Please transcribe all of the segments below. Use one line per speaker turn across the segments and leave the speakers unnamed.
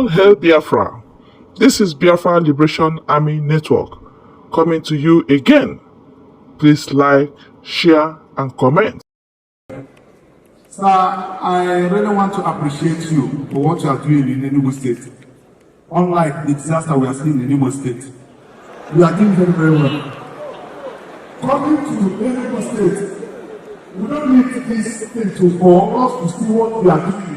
All hail Biafra. This is Biafra Liberation Army Network coming to you again. Please like, share, and comment.
Sir, I really want to appreciate you for what you are doing in Enugu State. Unlike the disaster we are seeing in Enugu State, you are doing very, very well. Coming to Enugu State, we don't need this thing for us to see what we are doing.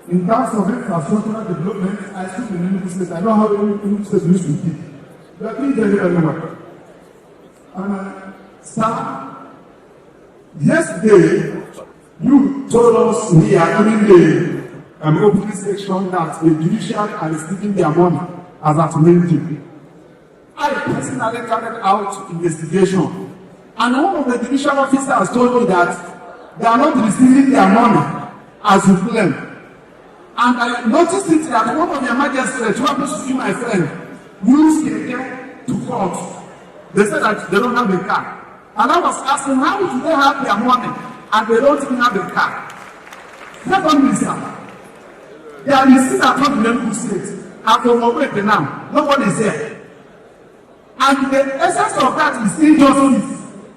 In terms of infrastructural development, I still in Enugu State. I know how Enugu State used to be. We are doing very, very well. And sir, yesterday, you told us we are doing the opening section that the judiciary are receiving their money as at Nnamdi. I personally carried out investigation, and one of the judicial officers told me that they are not receiving their money as you claim. And I noticed it that one of their magistrates, who happens to be my friend, used a to court. They said that they don't have a car. And I was asking, how do they have their money and they don't even have a car? Secondly, sir, they are received at home in Enugu State. And from Owerri now, nobody is there. And the essence of that is injustice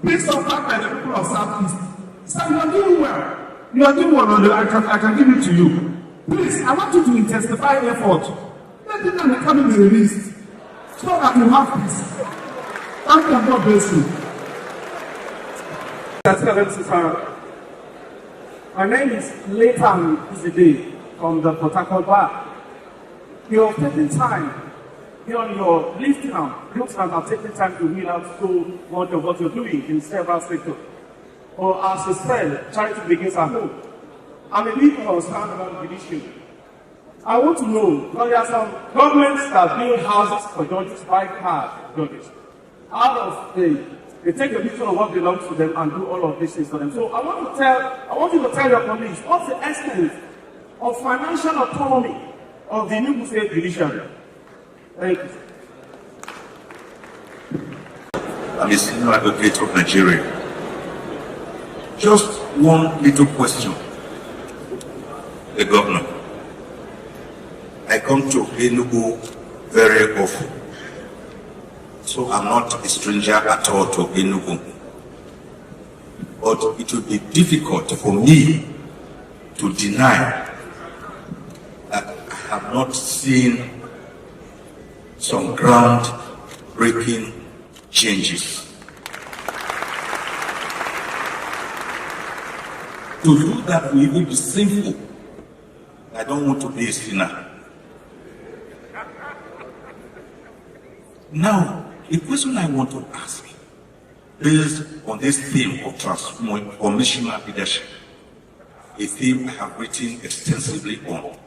being suffered by the people of Southeast. So you are doing well. You are doing well. I can give it to you. Please, I want you to intensify effort. Let them not come in the released so that you have peace. Thank you and God bless you.
My name is Leighton Izide from the Port Harcourt Bar. You have taken time on your listening looks like I've taken time to read out so much of what you're doing in several sectors. Or as a said, charity begins at home. I'm a big concerned about the issue. I want to know, there are some governments that build houses for judges, buy cars for judges. Out of they take a little of what belongs to them and do all of these things for them. So I want you to tell your colleagues, what's the extent of financial autonomy of the Enugu State judiciary? Thank you.
I'm a senior advocate of Nigeria. Just one little question. The governor. I come to Enugu very often, so I'm not a stranger at all to Enugu. But it would be difficult for me to deny that I have not seen some ground-breaking changes. To do that will even be sinful. I don't want to be a sinner. Now, the question I want to ask, based on this theme of transformational leadership, a theme I have written extensively on,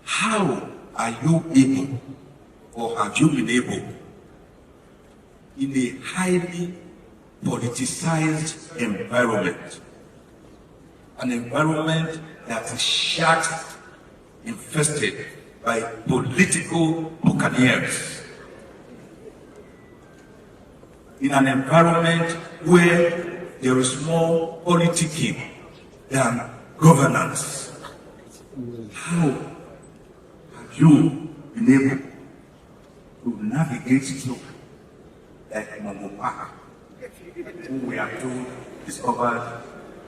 how are you able, or have you been able, in a highly politicized environment, an environment that is shark infested by political buccaneers, in an environment where there is more politicking than governance, how have you been able to navigate through like Mongo Park, who we are told discovered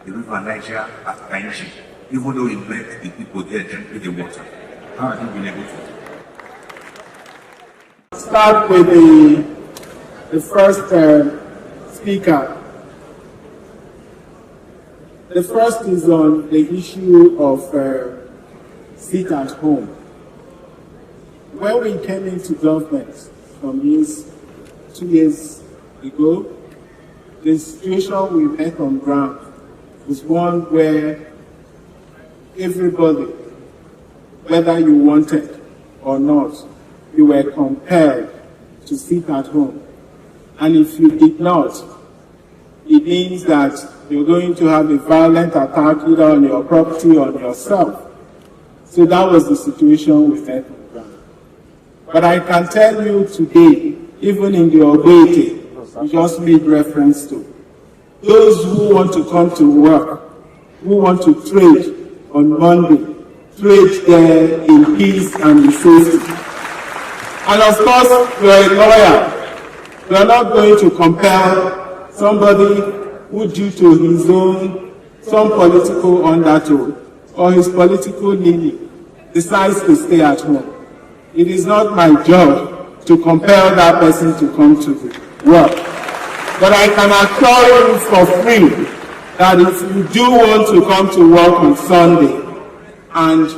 the river Niger at Kainji, even though it let the people there drink the water? How have you been able to?
Start with the first speaker. The first is on the issue of sit at home. When we came into government from 2 years ago, the situation we met on ground was one where everybody, whether you wanted or not, you were compelled to sit at home. And if you did not, it means that you're going to have a violent attack either on your property or on yourself. So that was the situation we met on ground. But I can tell you today, even in the Ogbete, we just made reference to, those who want to come to work, who want to trade on Monday, trade there in peace and in safety. And of course, you're a lawyer. You're not going to compel somebody who, due to his own, some political undertone or his political leaning, decides to stay at home. It is not my job to compel that person to come to work. But I can assure you for free that if you do want to come to work on Sunday and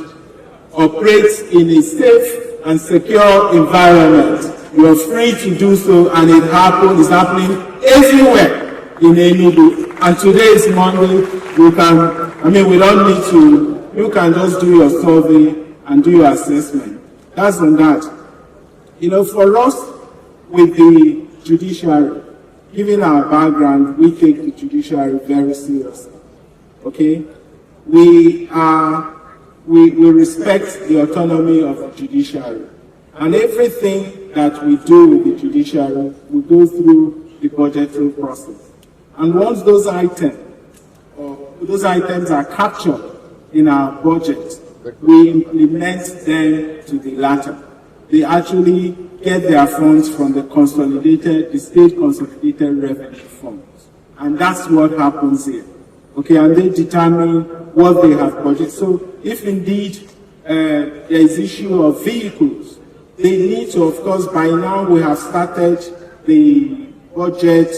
operate in a safe and secure environment, you are free to do so, and it's happening everywhere in Enugu. And today is Monday. We don't need to, you can just do your survey and do your assessment. That's on that. For us, with the judiciary, given our background, we take the judiciary very seriously. Okay? We respect the autonomy of the judiciary. And everything that we do with the judiciary, we go through the budgetary process. And once those items are captured in our budget, we implement them to the latter. They actually get their funds from the state consolidated revenue funds. And that's what happens here. Okay, and they determine what they have budgeted. So if indeed there is issue of vehicles, they need to, of course, by now we have started the budget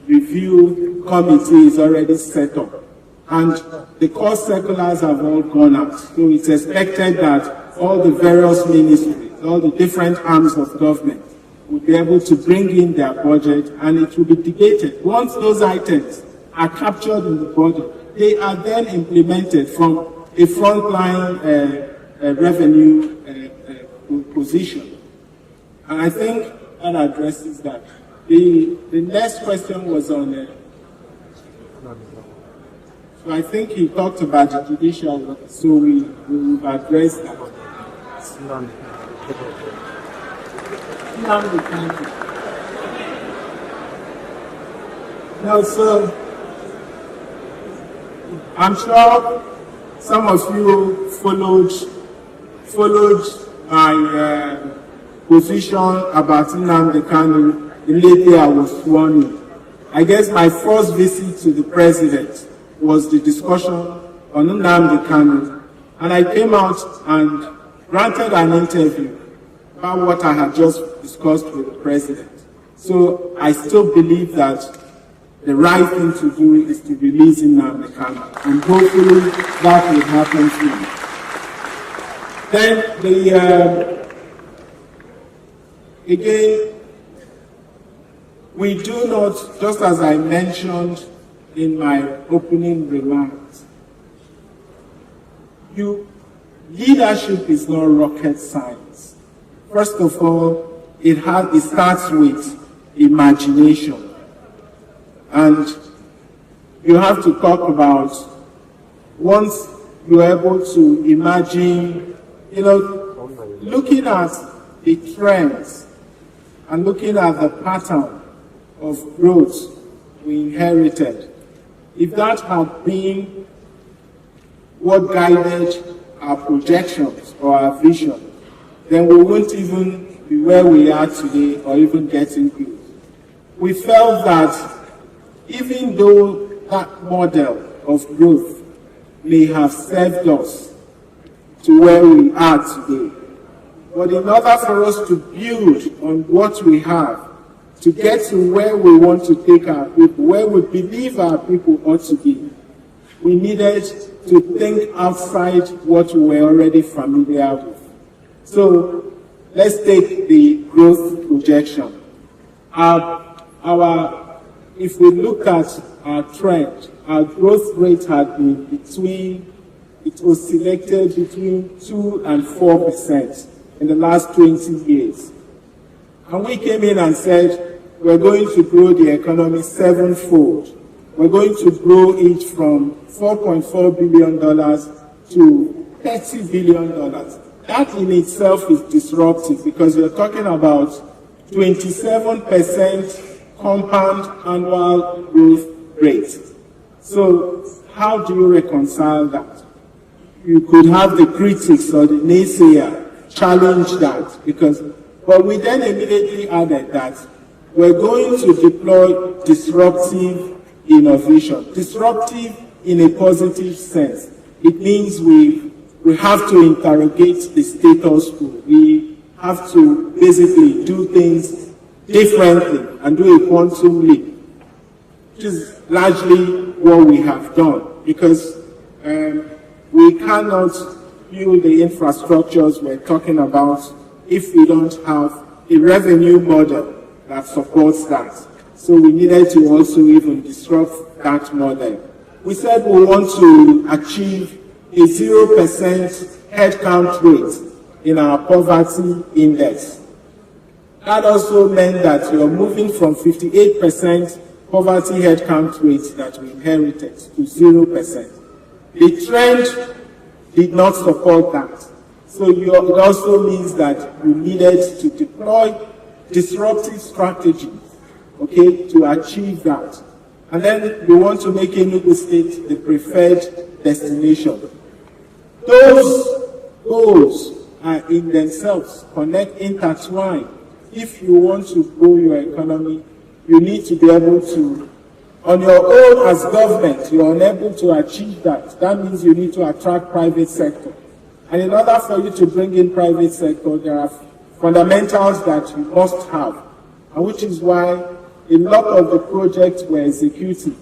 review committee is already set up. And the cost circulars have all gone out. So it's expected that all the various ministries, all the different arms of government will be able to bring in their budget, and it will be debated. Once those items are captured in the budget, they are then implemented from a frontline revenue position. And I think that addresses that. The next question was on, so I think he talked about the judicial, so we will address that. Nnamdi, thank you. Now, so I'm sure some of you followed my position about Nnamdi Kanu immediately I was sworn in. I guess my first visit to the president was the discussion on Nnamdi Kanu, and I came out and granted an interview about what I had just discussed with the president. So I still believe that the right thing to do is to release Nnamdi Kanu, and hopefully that will happen soon. Then again, we do not, just as I mentioned in my opening remarks, leadership is not rocket science. First of all, it starts with imagination. And you have to talk about, once you're able to imagine, looking at the trends and looking at the pattern of growth we inherited, if that had been what guided our projections or our vision, then we wouldn't even be where we are today or even getting close. We felt that even though that model of growth may have served us to where we are today, but in order for us to build on what we have, to get to where we want to take our people, where we believe our people ought to be, we needed to think outside what we were already familiar with. So let's take the growth projection. If we look at our trend, our growth rate had been it oscillated between 2 and 4% in the last 20 years. And we came in and said, we're going to grow the economy sevenfold. We're going to grow it from $4.4 billion to $30 billion. That in itself is disruptive, because we're talking about 27% compound annual growth rate. So how do you reconcile that? you could have the critics or the naysayer challenge that, but we then immediately added that we're going to deploy disruptive innovation. Disruptive in a positive sense. It means we have to interrogate the status quo. We have to basically do things differently and do a quantum leap, which is largely what we have done, because we cannot build the infrastructures we're talking about if we don't have a revenue model that supports that. So we needed to also even disrupt that model. We said we want to achieve a 0% headcount rate in our poverty index. That also meant that you're moving from 58% poverty headcount rate that we inherited to 0%. The trend did not support that. So it also means that you needed to deploy disruptive strategies, okay, to achieve that. And then we want to make Enugu State the preferred destination. Those goals are in themselves intertwined. If you want to grow your economy, you need to be able to, on your own as government, you're unable to achieve that. That means you need to attract private sector. And in order for you to bring in private sector, there are fundamentals that you must have, and which is why a lot of the projects we're executing,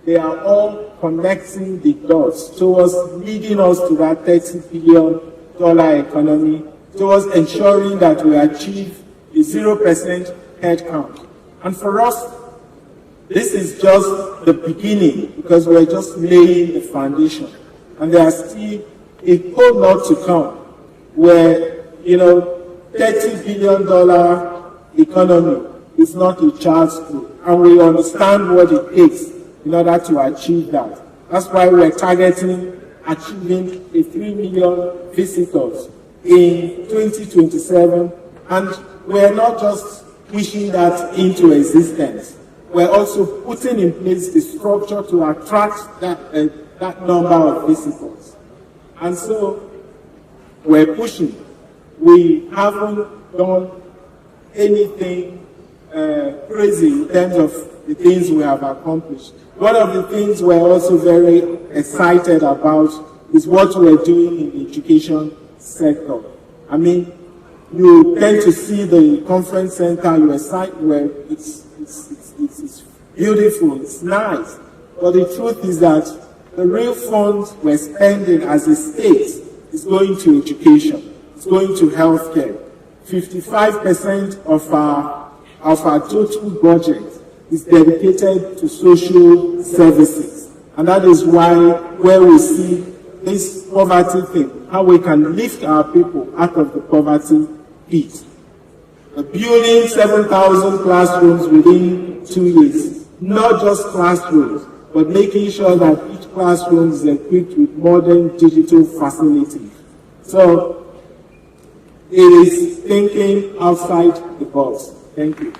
they are all connecting the dots towards leading us to that $30 billion economy, towards ensuring that we achieve a 0% headcount. And for us, this is just the beginning, because we're just laying the foundation. And there are still a whole lot to come, where, $30 billion economy is not a child's play. And we understand what it takes in order to achieve that. That's why we're targeting achieving a 3 million visitors in 2027. And we're not just wishing that into existence. We're also putting in place the structure to attract that number of visitors. And so we're pushing. We haven't done anything crazy in terms of the things we have accomplished. One of the things we're also very excited about is what we're doing in the education sector. I mean, you tend to see the conference center, your site where it's beautiful, it's nice. But the truth is that the real funds we're spending as a state is going to education, it's going to healthcare. 55% of our total budget is dedicated to social services. And that is where we see this poverty thing, how we can lift our people out of the poverty pit. Building 7,000 classrooms within 2 years, not just classrooms, but making sure that each classroom is equipped with modern digital facilities. So it is thinking outside the box. Thank you.